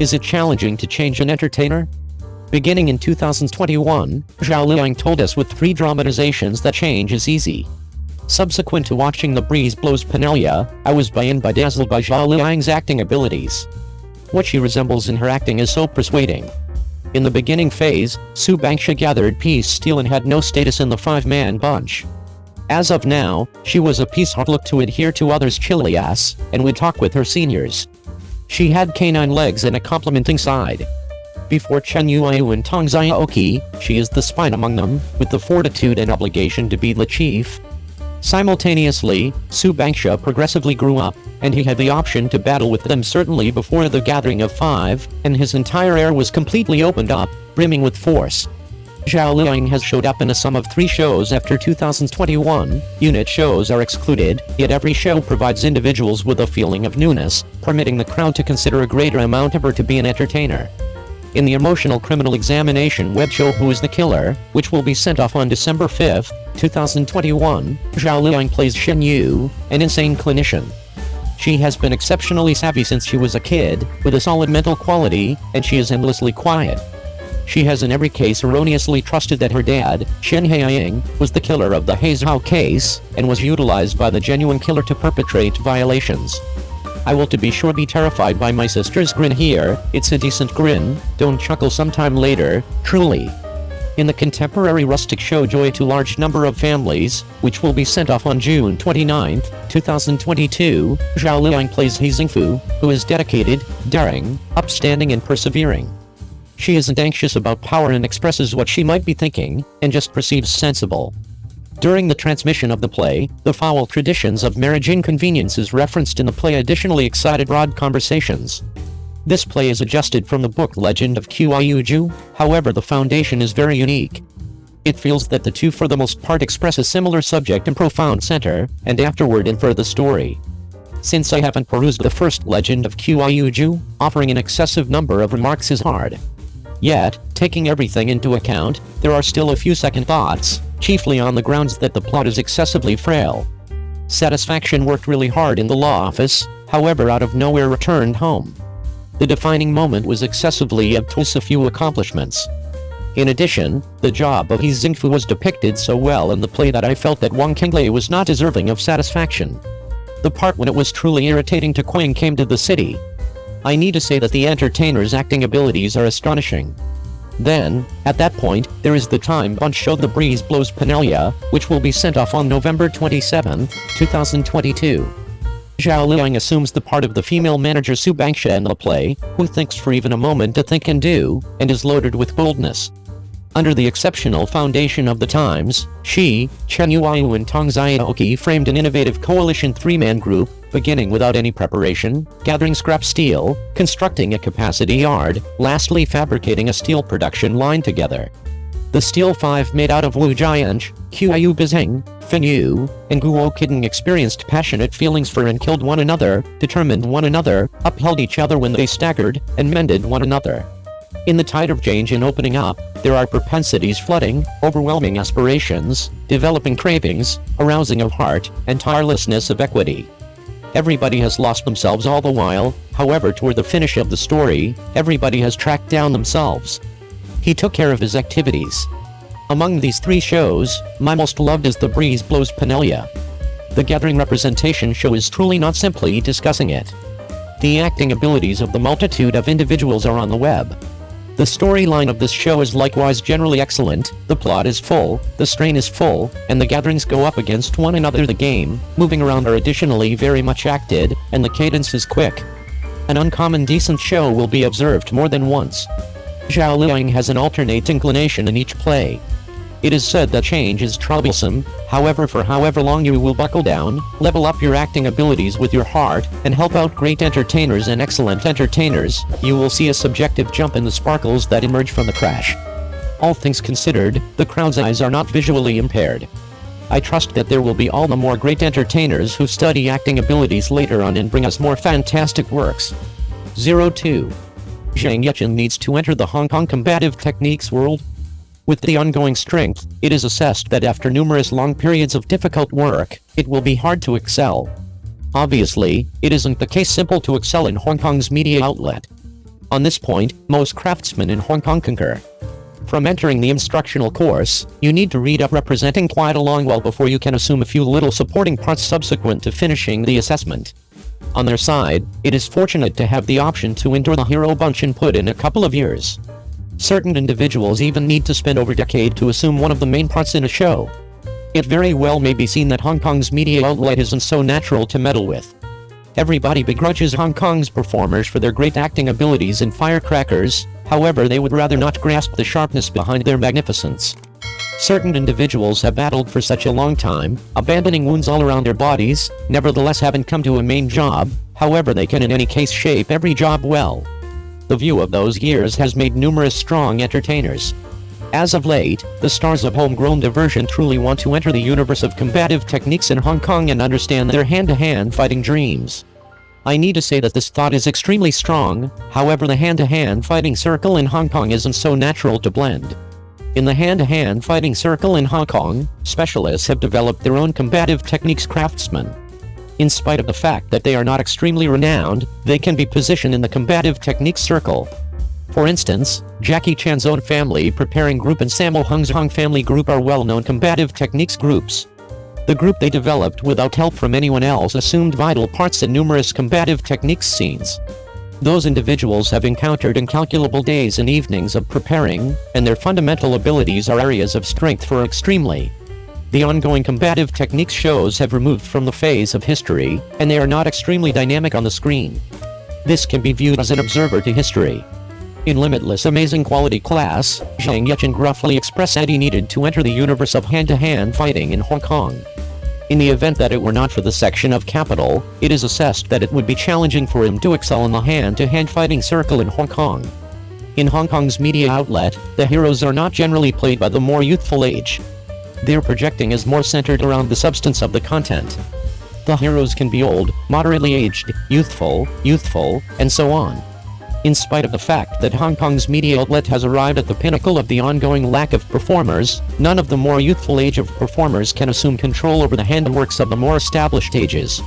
Is it challenging to change an entertainer? Beginning in 2021, Zhao Liying told us with 3 dramatizations that change is easy. Subsequent to watching The Breeze Blows Penelia, I was dazzled by Zhao Liying's acting abilities. What she resembles in her acting is so persuading. In the beginning phase, Su Bangxia gathered peace steel and had no status in the 5-man bunch. As of now, she was a piece hard look to adhere to others' chilly ass, and would talk with her seniors. She had canine legs and a complimenting side. Before Chen Yuayu and Tong Xiaoqi, she is the spine among them, with the fortitude and obligation to be the chief. Simultaneously, Su Bangxia progressively grew up, and he had the option to battle with them certainly before the gathering of 5, and his entire air was completely opened up, brimming with force. Zhao Liying has showed up in a sum of 3 shows after 2021, unit shows are excluded, yet every show provides individuals with a feeling of newness, permitting the crowd to consider a greater amount of her to be an entertainer. In the emotional criminal examination web show Who is the Killer, which will be sent off on December 5, 2021, Zhao Liying plays Shen Yu, an insane clinician. She has been exceptionally savvy since she was a kid, with a solid mental quality, and she is endlessly quiet. She has in every case erroneously trusted that her dad, Shen Yecheng, was the killer of the He Zhao case, and was utilized by the genuine killer to perpetrate violations. I will to be sure be terrified by my sister's grin here, it's a decent grin, don't chuckle sometime later, truly. In the contemporary rustic show Joy to Large Number of Families, which will be sent off on June 29, 2022, Zhao Liying plays He Zingfu, who is dedicated, daring, upstanding and persevering. She isn't anxious about power and expresses what she might be thinking, and just perceives sensible. During the transmission of the play, the foul traditions of marriage inconveniences referenced in the play additionally excited broad conversations. This play is adjusted from the book Legend of Qiuyu, however the foundation is very unique. It feels that the two for the most part express a similar subject and profound center, and afterward infer the story. Since I haven't perused the first Legend of Qiuyu, offering an excessive number of remarks is hard. Yet, taking everything into account, there are still a few second thoughts, chiefly on the grounds that the plot is excessively frail. Satisfaction worked really hard in the law office, however out of nowhere returned home. The defining moment was excessively obtuse, a few accomplishments. In addition, the job of He Zingfu was depicted so well in the play that I felt that Wang Qinglei was not deserving of satisfaction. The part when it was truly irritating to Qing came to the city. I need to say that the entertainer's acting abilities are astonishing. Then, at that point, there is the time bunch show The Breeze Blows Penelia, which will be sent off on November 27, 2022. Zhao Liying assumes the part of the female manager Su Bangxia in the play, who thinks for even a moment to think and do, and is loaded with boldness. Under the exceptional foundation of the times, she, Chen Yuayu and Tong Xiaoqi framed an innovative coalition 3-man group, beginning without any preparation, gathering scrap steel, constructing a capacity yard, lastly fabricating a steel production line together. The Steel 5 made out of Wu Jianch, Qiuyu Bizheng, Fen Yu, and Guo Qidong experienced passionate feelings for and killed one another, determined one another, upheld each other when they staggered, and mended one another. In the tide of change and opening up, there are propensities flooding, overwhelming aspirations, developing cravings, arousing of heart, and tirelessness of equity. Everybody has lost themselves all the while, however toward the finish of the story, everybody has tracked down themselves. He took care of his activities. Among these 3 shows, my most loved is The Breeze Blows Penelia. The Gathering representation show is truly not simply discussing it. The acting abilities of the multitude of individuals are on the web. The storyline of this show is likewise generally excellent, the plot is full, the strain is full, and the gatherings go up against one another. The game, moving around are additionally very much acted, and the cadence is quick. An uncommon decent show will be observed more than once. Zhao Liying has an alternate inclination in each play. It is said that change is troublesome, however for however long you will buckle down, level up your acting abilities with your heart, and help out great entertainers and excellent entertainers, you will see a subjective jump in the sparkles that emerge from the crash. All things considered, the crowd's eyes are not visually impaired. I trust that there will be all the more great entertainers who study acting abilities later on and bring us more fantastic works. 02. Zheng Yecheng needs to enter the Hong Kong combative techniques world. With the ongoing strength, it is assessed that after numerous long periods of difficult work, it will be hard to excel. Obviously, it isn't the case simple to excel in Hong Kong's media outlet. On this point, most craftsmen in Hong Kong concur. From entering the instructional course, you need to read up representing quite a long while before you can assume a few little supporting parts subsequent to finishing the assessment. On their side, it is fortunate to have the option to endure the hero bunch and put in a couple of years. Certain individuals even need to spend over a decade to assume one of the main parts in a show. It very well may be seen that Hong Kong's media outlet isn't so natural to meddle with. Everybody begrudges Hong Kong's performers for their great acting abilities and firecrackers, however they would rather not grasp the sharpness behind their magnificence. Certain individuals have battled for such a long time, abandoning wounds all around their bodies, nevertheless haven't come to a main job, however they can in any case shape every job well. The view of those years has made numerous strong entertainers. As of late, the stars of homegrown diversion truly want to enter the universe of combative techniques in Hong Kong and understand their hand-to-hand fighting dreams. I need to say that this thought is extremely strong, however the hand-to-hand fighting circle in Hong Kong isn't so natural to blend. In the hand-to-hand fighting circle in Hong Kong, specialists have developed their own combative techniques craftsmen. In spite of the fact that they are not extremely renowned, they can be positioned in the combative techniques circle. For instance, Jackie Chan's own family preparing group and Sammo Hung's Hung family group are well-known combative techniques groups. The group they developed without help from anyone else assumed vital parts in numerous combative techniques scenes. Those individuals have encountered incalculable days and evenings of preparing, and their fundamental abilities are areas of strength for extremely. The ongoing combative techniques shows have removed from the phase of history, and they are not extremely dynamic on the screen. This can be viewed as an observer to history. In Limitless Amazing Quality Class, Zheng Yecheng gruffly expressed that he needed to enter the universe of hand-to-hand fighting in Hong Kong. In the event that it were not for the section of capital, it is assessed that it would be challenging for him to excel in the hand-to-hand fighting circle in Hong Kong. In Hong Kong's media outlet, the heroes are not generally played by the more youthful age. Their projecting is more centered around the substance of the content. The heroes can be old, moderately aged, youthful, and so on. In spite of the fact that Hong Kong's media outlet has arrived at the pinnacle of the ongoing lack of performers, none of the more youthful age of performers can assume control over the handworks of the more established ages.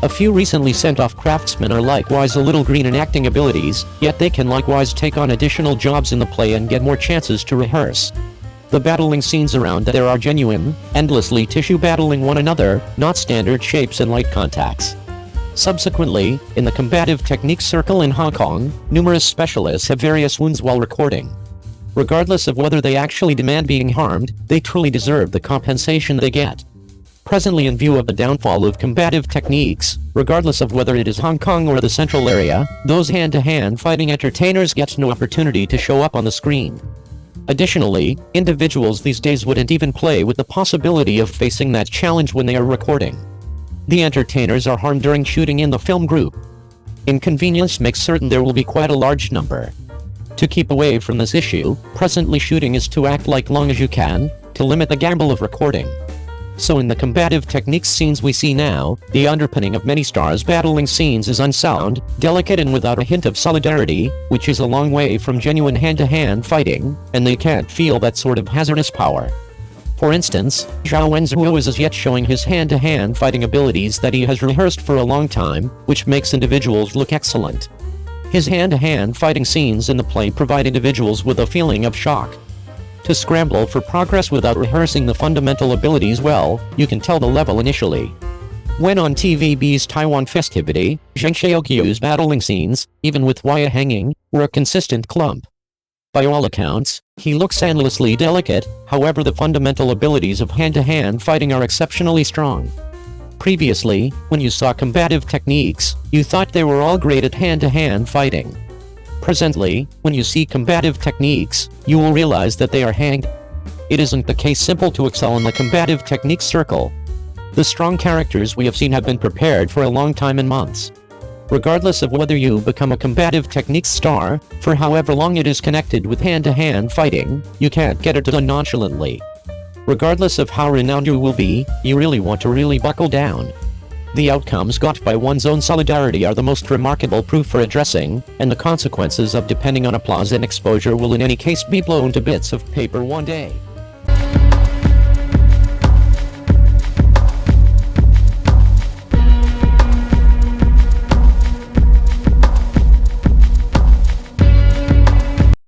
A few recently sent-off craftsmen are likewise a little green in acting abilities, yet they can likewise take on additional jobs in the play and get more chances to rehearse. The battling scenes around there are genuine, endlessly tissue battling one another, not standard shapes and light contacts. Subsequently, in the combative techniques circle in Hong Kong, numerous specialists have various wounds while recording. Regardless of whether they actually demand being harmed, they truly deserve the compensation they get. Presently, in view of the downfall of combative techniques, regardless of whether it is Hong Kong or the central area, those hand-to-hand fighting entertainers get no opportunity to show up on the screen. Additionally, individuals these days wouldn't even play with the possibility of facing that challenge when they are recording. The entertainers are harmed during shooting in the film group. Inconvenience makes certain there will be quite a large number. To keep away from this issue, presently shooting is to act like long as you can, to limit the gamble of recording. So in the combative techniques scenes we see now, the underpinning of many stars battling scenes is unsound, delicate and without a hint of solidarity, which is a long way from genuine hand-to-hand fighting, and they can't feel that sort of hazardous power. For instance, Zhao Liying is as yet showing his hand-to-hand fighting abilities that he has rehearsed for a long time, which makes individuals look excellent. His hand-to-hand fighting scenes in the play provide individuals with a feeling of shock. To scramble for progress without rehearsing the fundamental abilities well, you can tell the level initially. When on TVB's Taiwan Festivity, Zheng Yecheng's battling scenes, even with wire hanging, were a consistent clump. By all accounts, he looks endlessly delicate, however the fundamental abilities of hand-to-hand fighting are exceptionally strong. Previously, when you saw combative techniques, you thought they were all great at hand-to-hand fighting. Presently, when you see combative techniques, you will realize that they are hanged. It isn't the case simple to excel in the combative techniques circle. The strong characters we have seen have been prepared for a long time and months. Regardless of whether you become a combative techniques star, for however long it is connected with hand-to-hand fighting, you can't get it done nonchalantly. Regardless of how renowned you will be, you really want to really buckle down. The outcomes got by one's own solidarity are the most remarkable proof for addressing, and the consequences of depending on applause and exposure will in any case be blown to bits of paper one day.